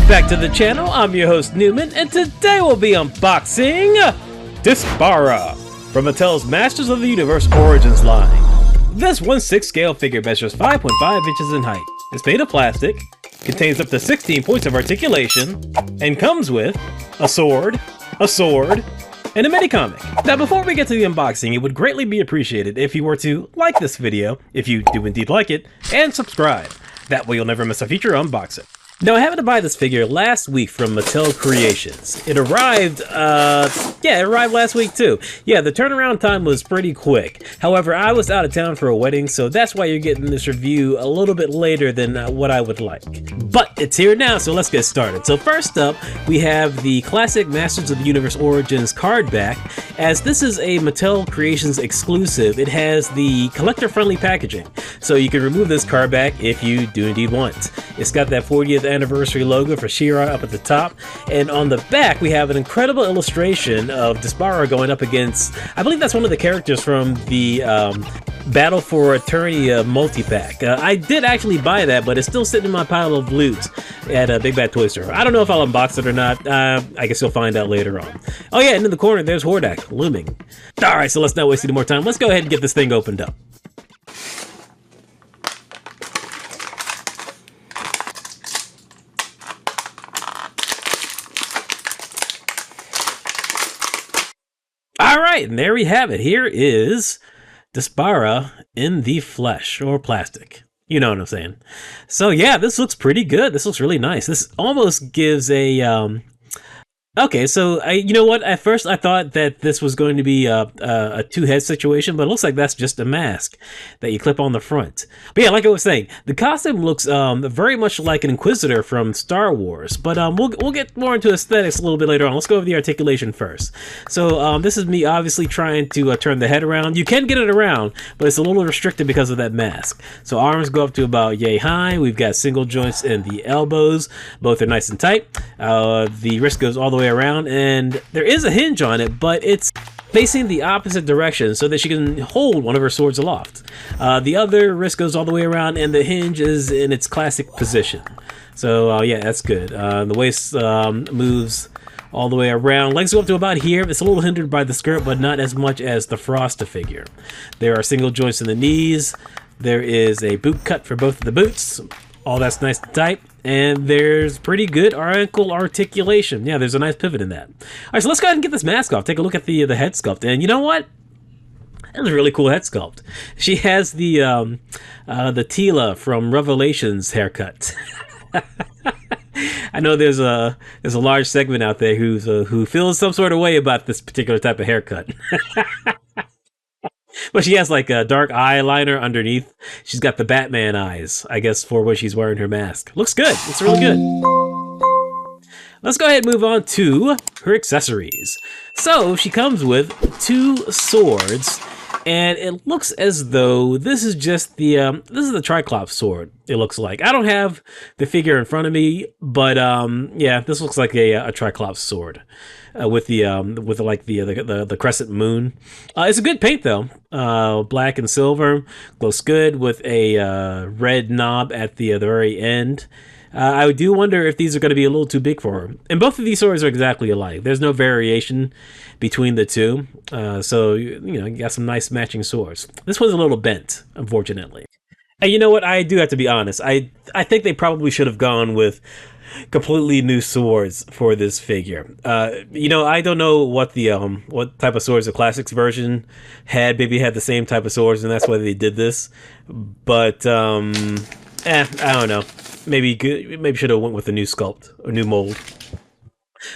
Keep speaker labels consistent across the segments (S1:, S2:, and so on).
S1: back to the channel. I'm your host Newman, and today we'll be unboxing Despara from Mattel's Masters of the Universe Origins line. This 1/6 scale figure measures 5.5 inches in height. It's made of plastic, contains up to 16 points of articulation, and comes with a sword, and a mini-comic. Now before we get to the unboxing, it would greatly be appreciated if you were to like this video, if you do indeed like it, and subscribe. That way you'll never miss a future unboxing. Now, I happened to buy this figure last week from Mattel Creations. It arrived, it arrived last week too. Yeah, the turnaround time was pretty quick. However, I was out of town for a wedding, so that's why you're getting this review a little bit later than what I would like. But it's here now, so let's get started. So first up, we have the classic Masters of the Universe Origins card back. As this is a Mattel Creations exclusive, it has the collector-friendly packaging. So you can remove this card back if you do indeed want. It's got that 40th anniversary logo for She-Ra up at the top, and on the back we have an incredible illustration of Despara going up against, I believe that's one of the characters from the Battle for Eternia multi-pack. I did actually buy that, but it's still sitting in my pile of loot at a Big Bad Toy Store. I don't know if I'll unbox it or not. I guess you'll find out later on. Oh yeah, and in the corner there's Hordak looming. Alright, so let's not waste any more time. Let's go ahead and get this thing opened up. Alright, and there we have it. Here is Despara in the flesh, or plastic. You know what I'm saying. So yeah, this looks pretty good. This looks really nice. This almost gives a, okay, so you know what? At first I thought that this was going to be a two-head situation, but it looks like that's just a mask that you clip on the front. But yeah, like I was saying, the costume looks very much like an Inquisitor from Star Wars, but we'll get more into aesthetics a little bit later on. Let's go over the articulation first. So this is me obviously trying to turn the head around. You can get it around, but it's a little restricted because of that mask. So arms go up to about yay high. We've got single joints in the elbows. Both are nice and tight. The wrist goes all the way around, and there is a hinge on it, but it's facing the opposite direction so that she can hold one of her swords aloft. The other wrist goes all the way around, and the hinge is in its classic position. So yeah, that's good. The waist moves all the way around. Legs go up to about here. It's a little hindered by the skirt, but not as much as the Frosta figure. There are single joints in the knees. There is a boot cut for both of the boots. All that's nice and tight. And there's pretty good ankle articulation. Yeah, there's a nice pivot in that. All right, so let's go ahead and get this mask off. Take a look at the head sculpt. And you know what? That's a really cool head sculpt. She has the Tila from Revelations haircut. I know there's a large segment out there who feels some sort of way about this particular type of haircut. But she has like a dark eyeliner underneath. She's got the Batman eyes, I guess, for when she's wearing her mask. Looks good. Looks really good. Let's go ahead and move on to her accessories. So she comes with two swords, and it looks as though this is just the Triclops sword. It looks like. I don't have the figure in front of me, but yeah, this looks like a Triclops sword. With the crescent moon. It's a good paint though. Black and silver looks good with a red knob at the very end. I do wonder if these are going to be a little too big for her. And both of these swords are exactly alike. There's no variation between the two. So you know, you got some nice matching swords. This one's a little bent, unfortunately. And you know what? I do have to be honest. I think they probably should have gone with completely new swords for this figure. You know, I don't know what the what type of swords the classics version had. Maybe had the same type of swords, and that's why they did this. But I don't know. Maybe should have went with a new sculpt or new mold.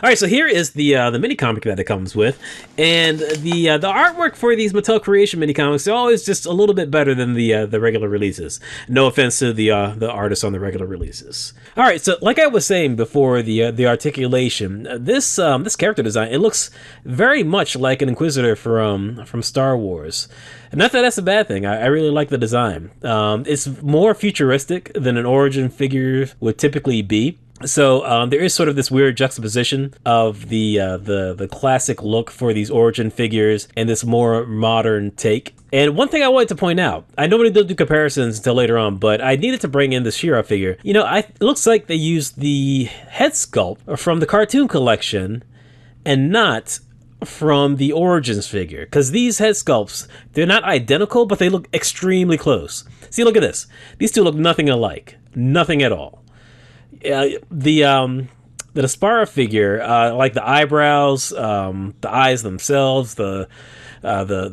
S1: All right, so here is the mini comic that it comes with, and the artwork for these Mattel Creation mini comics are always just a little bit better than the regular releases. No offense to the artists on the regular releases. All right, so like I was saying before, the articulation, this character design, it looks very much like an Inquisitor from Star Wars. And not that that's a bad thing. I really like the design. It's more futuristic than an origin figure would typically be. So there is sort of this weird juxtaposition of the classic look for these origin figures and this more modern take. And one thing I wanted to point out, I normally don't do comparisons until later on, but I needed to bring in the She-Ra figure. You know, it looks like they used the head sculpt from the cartoon collection and not from the Origins figure. Because these head sculpts, they're not identical, but they look extremely close. See, look at this. These two look nothing alike. Nothing at all. The Despara figure, like the eyebrows, the eyes themselves, the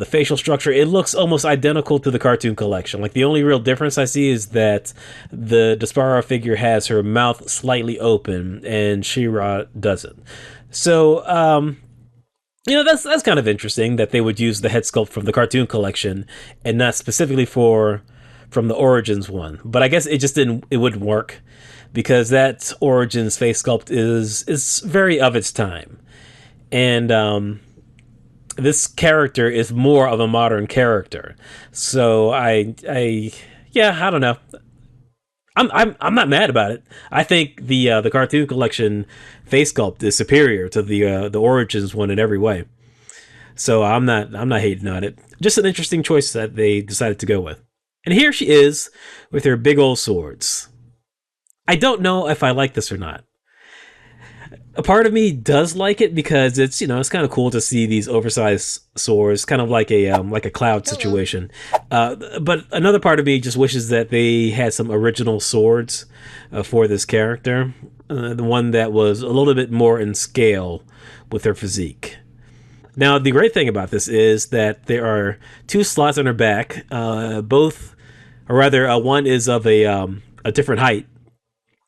S1: facial structure, it looks almost identical to the cartoon collection. Like the only real difference I see is that the Despara figure has her mouth slightly open and She-Ra doesn't. So, you know, that's kind of interesting that they would use the head sculpt from the cartoon collection and not specifically from the Origins one. But I guess it wouldn't work because that Origins face sculpt is very of its time. And this character is more of a modern character. So I don't know. I'm not mad about it. I think the cartoon collection face sculpt is superior to the Origins one in every way. So I'm not hating on it. Just an interesting choice that they decided to go with. And here she is with her big old swords. I don't know if I like this or not. A part of me does like it because it's, you know, it's kind of cool to see these oversized swords, kind of like a Cloud situation. But another part of me just wishes that they had some original swords for this character, the one that was a little bit more in scale with her physique. Now, the great thing about this is that there are two slots on her back, one is of a different height,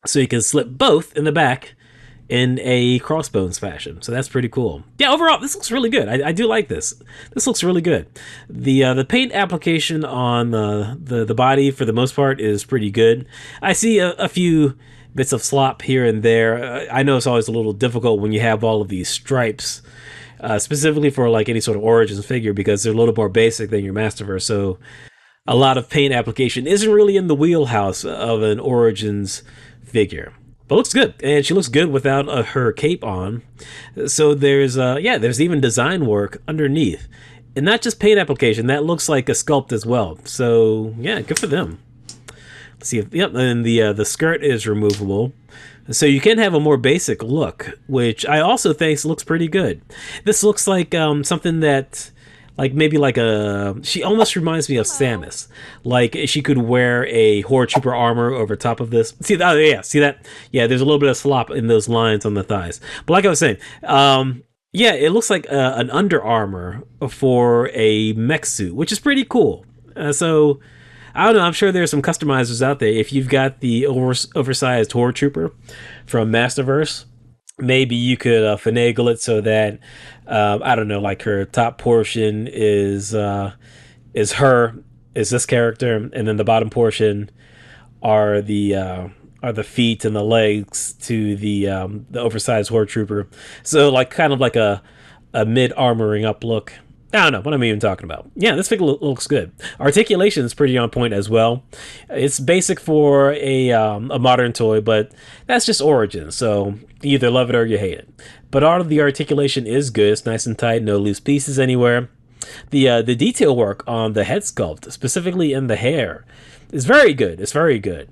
S1: so you can slip both in the back in a crossbones fashion. So that's pretty cool. Yeah, overall, this looks really good. I do like this. This looks really good. The paint application on the body, for the most part, is pretty good. I see a few bits of slop here and there. I know it's always a little difficult when you have all of these stripes, specifically for like any sort of Origins figure, because they're a little more basic than your Masterverse. So a lot of paint application isn't really in the wheelhouse of an Origins figure. But looks good, and she looks good without her cape on. So there's even design work underneath, and not just paint application. That looks like a sculpt as well. So yeah, good for them. Let's see if and the skirt is removable, so you can have a more basic look, which I also think looks pretty good. This looks like something that, like maybe like she almost reminds me of Samus. Like she could wear a Horde Trooper armor over top of this. See that? Yeah, see that? Yeah, there's a little bit of slop in those lines on the thighs. But like I was saying, yeah, it looks like an Under Armour for a mech suit, which is pretty cool. So I don't know. I'm sure there's some customizers out there. If you've got the oversized Horde Trooper from Masterverse, maybe you could finagle it so that I don't know, like her top portion is this character, and then the bottom portion are the feet and the legs to the oversized Horde Trooper. So like kind of like a mid armoring up look. I don't know what I'm even talking about. Yeah, this figure looks good. Articulation is pretty on point as well. It's basic for a modern toy, but that's just Origins, so you either love it or you hate it. But all of the articulation is good. It's nice and tight, no loose pieces anywhere. The detail work on the head sculpt, specifically in the hair, is very good. It's very good.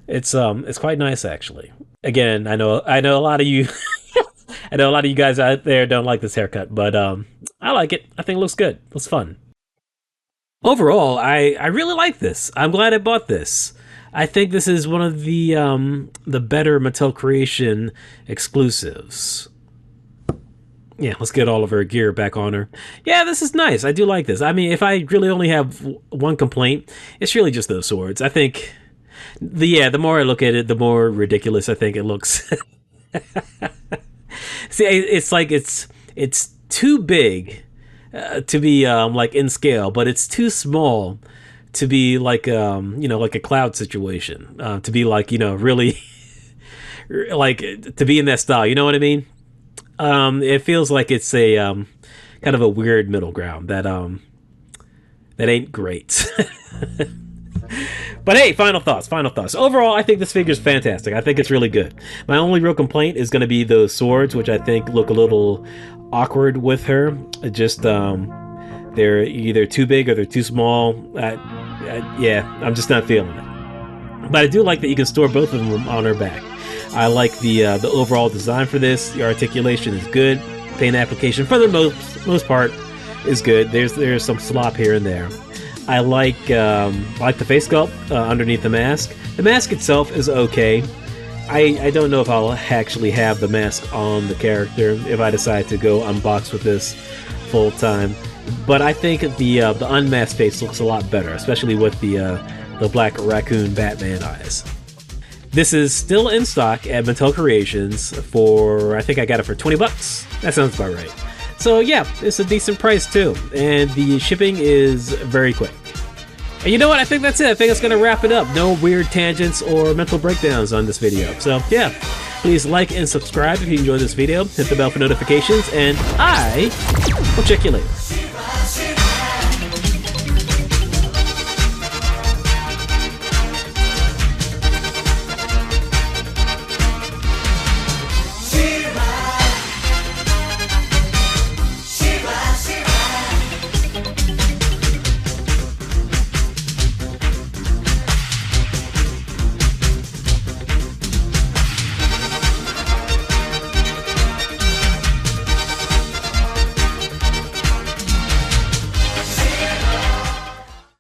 S1: It's quite nice actually. Again, I know a lot of you. I know a lot of you guys out there don't like this haircut, but I like it. I think it looks good. It looks fun. Overall, I really like this. I'm glad I bought this. I think this is one of the better Mattel Creation exclusives. Yeah, let's get all of her gear back on her. Yeah, this is nice. I do like this. I mean, if I really only have one complaint, it's really just those swords. I think, the more I look at it, the more ridiculous I think it looks. See, it's like it's too big to be like in scale, but it's too small to be like like a Cloud situation. To be like really like to be in that style. You know what I mean? It feels like it's a kind of a weird middle ground that ain't great. But hey, final thoughts. Overall, I think this figure is fantastic. I think it's really good. My only real complaint is going to be those swords, which I think look a little awkward with her. Just the They're either too big or they're too small. Yeah, I'm just not feeling it. But I do like that you can store both of them on her back. I like the overall design for this. The articulation is good. Paint application, for the most part, is good. There's some slop here and there. I like the face sculpt underneath the mask. The mask itself is okay. I don't know if I'll actually have the mask on the character if I decide to go unbox with this full time. But I think the unmasked face looks a lot better, especially with the black raccoon Batman eyes. This is still in stock at Mattel Creations for, I think I got it for 20 bucks. That sounds about right. So yeah, it's a decent price too, and the shipping is very quick. And you know what? I think that's it. I think it's going to wrap it up. No weird tangents or mental breakdowns on this video. So yeah, please like and subscribe if you enjoyed this video. Hit the bell for notifications, and I will check you later.